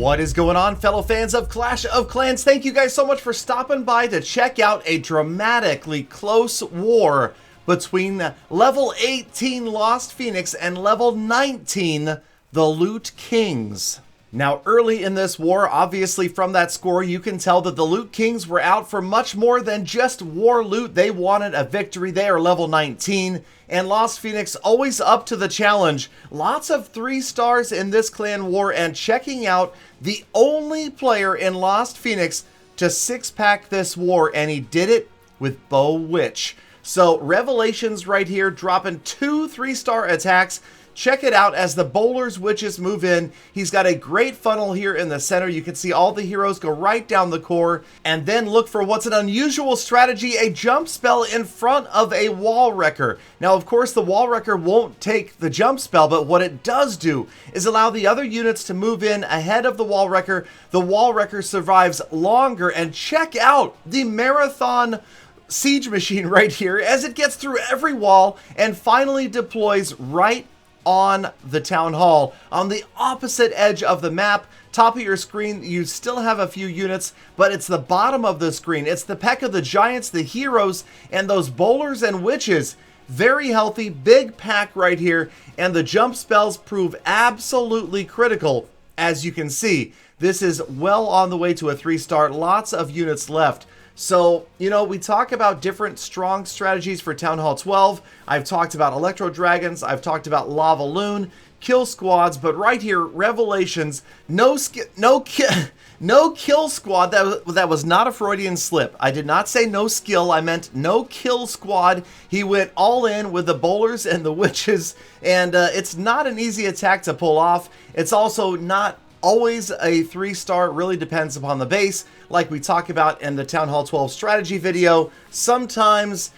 What is going on, fellow fans of Clash of Clans? Thank you guys so much for stopping by to check out a dramatically close war between level 18 Lost Phoenix and level 19 the Loot Kings. Now, early in this war, obviously from that score, you can tell that the Loot Kings were out for much more than just war loot. They wanted a victory. They are level 19, and Lost Phoenix always up to the challenge. Lots of 3 stars in this clan war, and checking out the only player in Lost Phoenix to 6-pack this war, and he did it with Bow Witch. So, Revelations right here, dropping 2 3-star attacks. Check it out as the Bowler's Witches move in. He's got a great funnel here in the center. You can see all the heroes go right down the core. And then look for what's an unusual strategy, a jump spell in front of a wall wrecker. Now, of course, the wall wrecker won't take the jump spell, but what it does do is allow the other units to move in ahead of the wall wrecker. The wall wrecker survives longer. And check out the marathon siege machine right here as it gets through every wall and finally deploys right on the town hall on the opposite edge of the map. Top of your screen, you still have a few units, but it's the bottom of the screen. It's the Peck of the Giants, the heroes, and those bowlers and witches. Very healthy, big pack right here, and the jump spells prove absolutely critical. As you can see, this is well on the way to a 3-star, lots of units left. So, you know, we talk about different strong strategies for Town Hall 12. I've talked about Electro Dragons. I've talked about Lava Loon, kill squads. But right here, Revelations, no kill squad. That was not a Freudian slip. I did not say no skill. I meant no kill squad. He went all in with the bowlers and the witches. And it's not an easy attack to pull off. It's also not always a 3-star. It really depends upon the base, like we talk about in the Town Hall 12 strategy video. Sometimes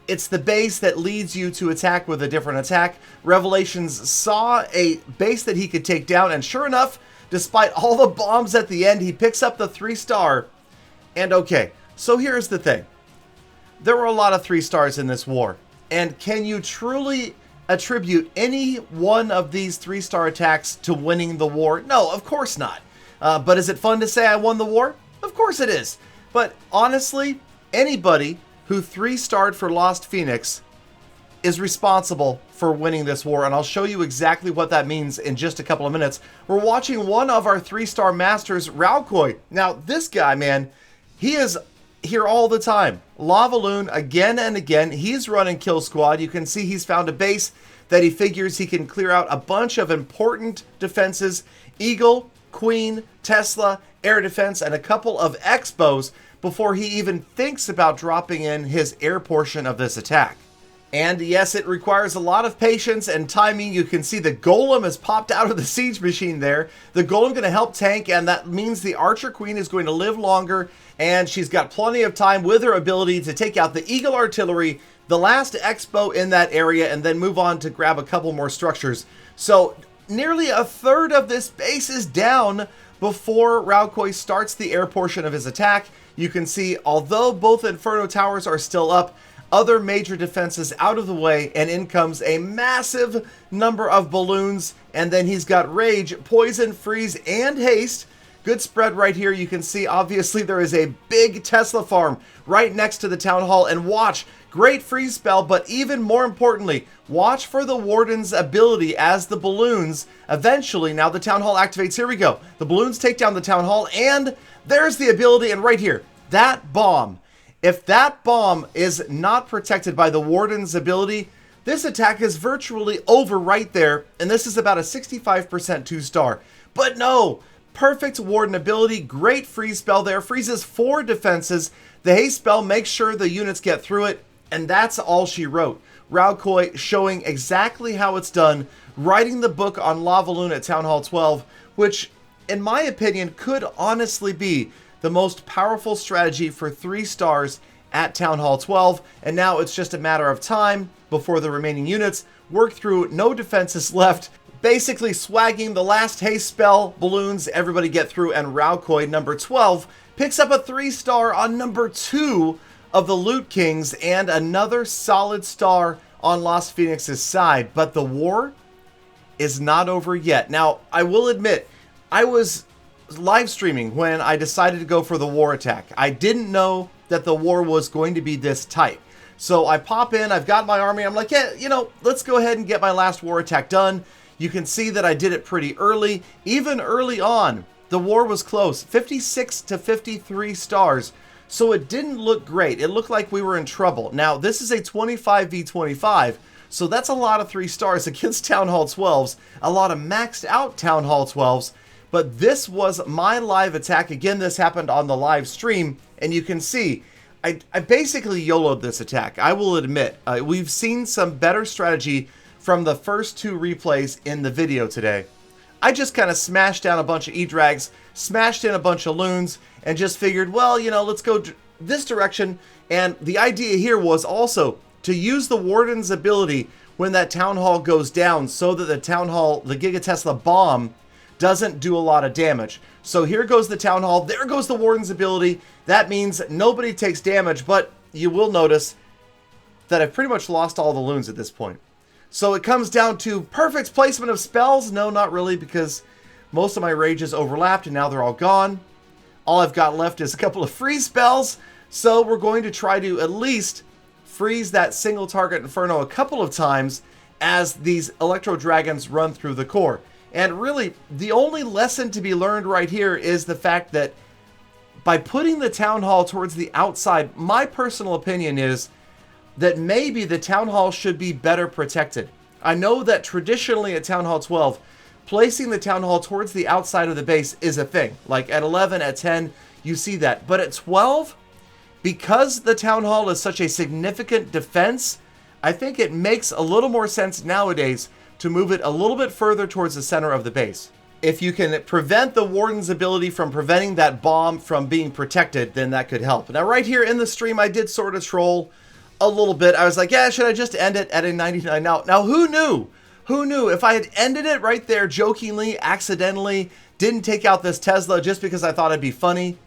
it's the base that leads you to attack with a different attack. Revelations saw a base that he could take down, and sure enough, despite all the bombs at the end, he picks up the 3-star. And okay, so here's the thing. There were a lot of 3-stars in this war, and can you truly attribute any one of these 3-star attacks to winning the war? No, of course not. But is it fun to say I won the war? Of course it is. But honestly, anybody who 3-starred for Lost Phoenix is responsible for winning this war, and I'll show you exactly what that means in just a couple of minutes. We're watching one of our 3-star masters, RouteCoy. Now, this guy, man, he is here all the time. Lava Loon again and again. He's running kill squad. You can see he's found a base that he figures he can clear out a bunch of important defenses. Eagle, Queen, Tesla, air defense, and a couple of Expos before he even thinks about dropping in his air portion of this attack. And yes, it requires a lot of patience and timing. You can see the Golem has popped out of the siege machine there. The Golem going to help tank, and that means the Archer Queen is going to live longer, and she's got plenty of time with her ability to take out the Eagle Artillery, the last Expo in that area, and then move on to grab a couple more structures. So nearly a third of this base is down before RouteCoy starts the air portion of his attack. You can see, although both Inferno Towers are still up, other major defenses out of the way, and in comes a massive number of balloons, and then he's got Rage, Poison, Freeze, and Haste. Good spread right here. You can see, obviously, there is a big Tesla farm right next to the Town Hall, and watch, great freeze spell, but even more importantly, watch for the Warden's ability as the balloons eventually, now the Town Hall activates. Here we go. The balloons take down the Town Hall, and there's the ability, and right here, that bomb. If that bomb is not protected by the Warden's ability, this attack is virtually over right there, and this is about a 65% 2-star. But no, perfect Warden ability, great freeze spell there, freezes 4 defenses. The haste spell makes sure the units get through it, and that's all she wrote. RouteCoy showing exactly how it's done, writing the book on Lava Loon at Town Hall 12, which, in my opinion, could honestly be the most powerful strategy for 3 stars at Town Hall 12, and now it's just a matter of time before the remaining units work through no defenses left, basically swagging the last haste spell, balloons, everybody get through, and RouteCoy, number 12, picks up a 3-star on number 2 of the Loot Kings, and another solid star on Lost Phoenix's side. But the war is not over yet. Now, I will admit, I was live streaming when I decided to go for the war attack. I didn't know that the war was going to be this tight. So I pop in, I've got my army, I'm like, yeah, you know, let's go ahead and get my last war attack done. You can see that I did it pretty early. Even early on, the war was close, 56 to 53 stars. So it didn't look great. It looked like we were in trouble. Now, this is a 25v25, so that's a lot of 3 stars against Town Hall 12s, a lot of maxed out Town Hall 12s, but this was my live attack. Again, this happened on the live stream, and you can see, I basically YOLO'd this attack. I will admit, we've seen some better strategy from the first 2 replays in the video today. I just kind of smashed down a bunch of E-Drags, smashed in a bunch of loons, and just figured, well, you know, let's go this direction. And the idea here was also to use the Warden's ability when that Town Hall goes down so that the Town Hall, the Giga Tesla bomb, doesn't do a lot of damage. So here goes the Town Hall, there goes the Warden's ability. That means nobody takes damage, but you will notice that I've pretty much lost all the loons at this point. So it comes down to perfect placement of spells. No, not really, because most of my rages overlapped and now they're all gone. All I've got left is a couple of freeze spells. So we're going to try to at least freeze that single target Inferno a couple of times as these Electro Dragons run through the core. And really, the only lesson to be learned right here is the fact that by putting the Town Hall towards the outside, my personal opinion is that maybe the Town Hall should be better protected. I know that traditionally at Town Hall 12, placing the Town Hall towards the outside of the base is a thing. Like at 11, at 10, you see that. But at 12, because the Town Hall is such a significant defense, I think it makes a little more sense nowadays to move it a little bit further towards the center of the base. If you can prevent the Warden's ability from preventing that bomb from being protected, then that could help. Now right here in the stream, I did sort of troll a little bit. I was like, yeah, should I just end it at a 99? Now who knew? Who knew if I had ended it right there jokingly, accidentally, didn't take out this Tesla just because I thought it'd be funny,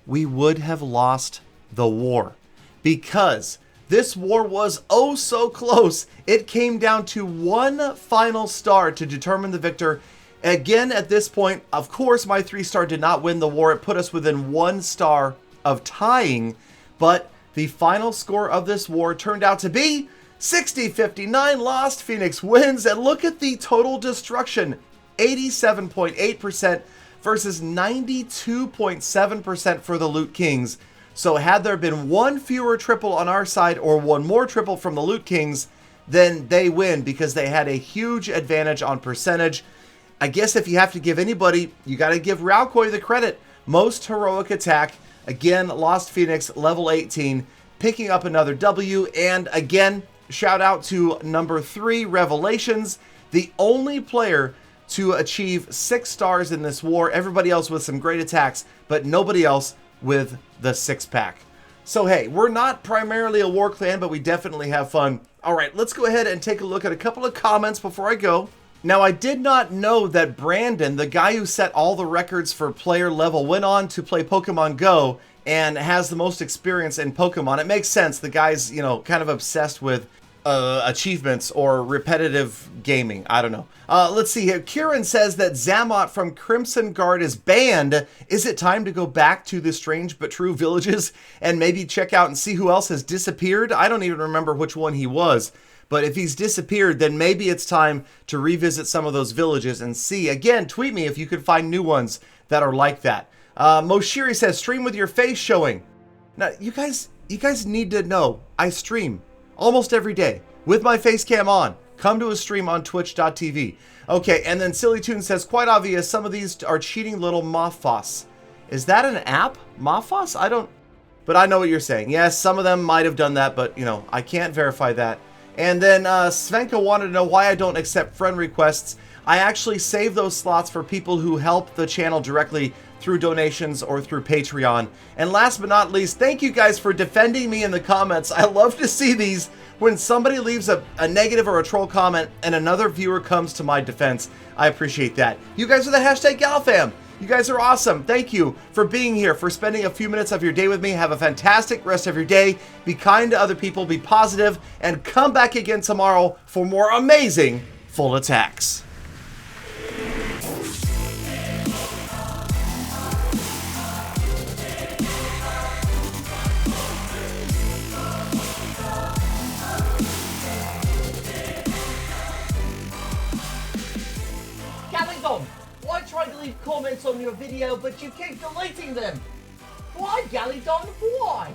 we would have lost the war. Because this war was oh so close. It came down to 1 final star to determine the victor. Again, at this point, of course, my 3-star did not win the war. It put us within 1 star of tying, but the final score of this war turned out to be 60-59. Lost Phoenix wins, and look at the total destruction, 87.8% versus 92.7% for the Loot Kings. So had there been 1 fewer triple on our side or 1 more triple from the Loot Kings, then they win because they had a huge advantage on percentage. I guess if you have to give anybody, you got to give RouteCoy the credit. Most heroic attack. Again, Lost Phoenix, level 18, picking up another W. And again, shout out to number 3, Revelations, the only player to achieve 6 stars in this war. Everybody else with some great attacks, but nobody else with the 6-pack. So hey, we're not primarily a war clan, but we definitely have fun. All right, let's go ahead and take a look at a couple of comments before I go. Now, I did not know that Brandon, the guy who set all the records for player level, went on to play Pokemon Go and has the most experience in Pokemon. It makes sense. The guy's, you know, kind of obsessed with achievements or repetitive gaming. I don't know. Let's see here. Kieran says that Zammot from Crimson Guard is banned. Is it time to go back to the strange but true villages and maybe check out and see who else has disappeared? I don't even remember which one he was. But if he's disappeared, then maybe it's time to revisit some of those villages and see. Again, tweet me if you could find new ones that are like that. Moshiri says, stream with your face showing. Now, you guys need to know, I stream almost every day with my face cam on. Come to a stream on twitch.tv. Okay, and then Silly Toon says, quite obvious, some of these are cheating little Mothfoss. Is that an app? Mothfoss? I don't, but I know what you're saying. Yes, some of them might have done that, but, you know, I can't verify that. And then Svenka wanted to know why I don't accept friend requests. I actually save those slots for people who help the channel directly through donations or through Patreon. And last but not least, thank you guys for defending me in the comments. I love to see these when somebody leaves a negative or a troll comment and another viewer comes to my defense. I appreciate that. You guys are the hashtag GalFam. You guys are awesome. Thank you for being here, for spending a few minutes of your day with me. Have a fantastic rest of your day. Be kind to other people, be positive, and come back again tomorrow for more amazing full attacks. comments on your video, but you keep deleting them. Why, Galadon? Why?